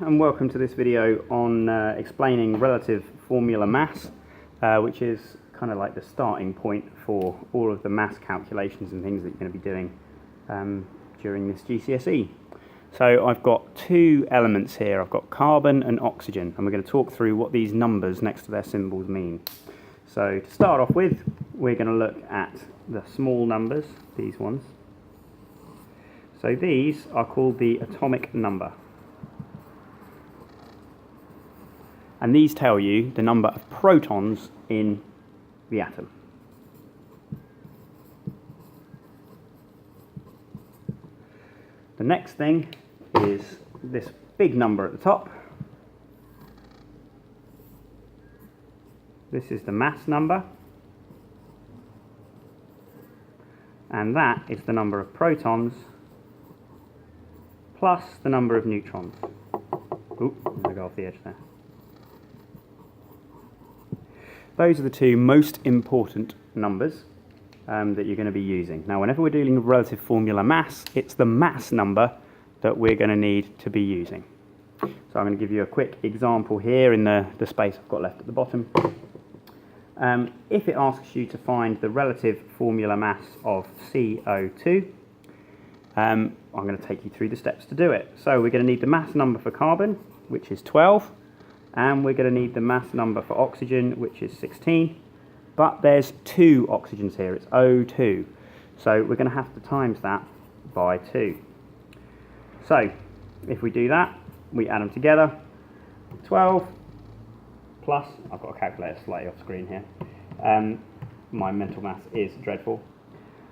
and welcome to this video on explaining relative formula mass, which is kind of like the starting point for all of the mass calculations and things that you're going to be doing during this GCSE. So I've got two elements here. I've got carbon and oxygen, and we're going to talk through what these numbers next to their symbols mean. So to start off with, we're going to look at the small numbers, these ones. So these are called the atomic number. And these tell you the number of protons in the atom. The next thing is this big number at the top. This is the mass number. And that is the number of protons plus the number of neutrons. Oop, I'm going to go off the edge there. Those are the two most important numbers that you're going to be using. Now, whenever we're dealing with relative formula mass, it's the mass number that we're going to need to be using. So I'm going to give you a quick example here in the space I've got left at the bottom. If it asks you to find the relative formula mass of CO2, I'm going to take you through the steps to do it. So we're going to need the mass number for carbon, which is 12, and we're going to need the mass number for oxygen, which is 16, but there's two oxygens here, it's O2, so we're going to have to times that by 2. So if we do that, we add them together, 12 plus, I've got a calculator slightly off screen here, my mental math is dreadful.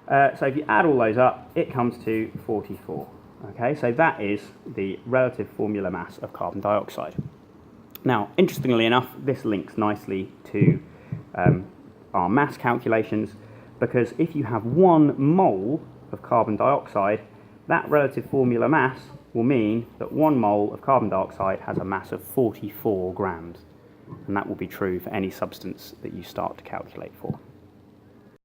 So if you add all those up, it comes to 44. Okay, so that is the relative formula mass of carbon dioxide. Now, interestingly enough, this links nicely to our mass calculations, because if you have 1 mole of carbon dioxide, that relative formula mass will mean that 1 mole of carbon dioxide has a mass of 44 grams. And that will be true for any substance that you start to calculate for.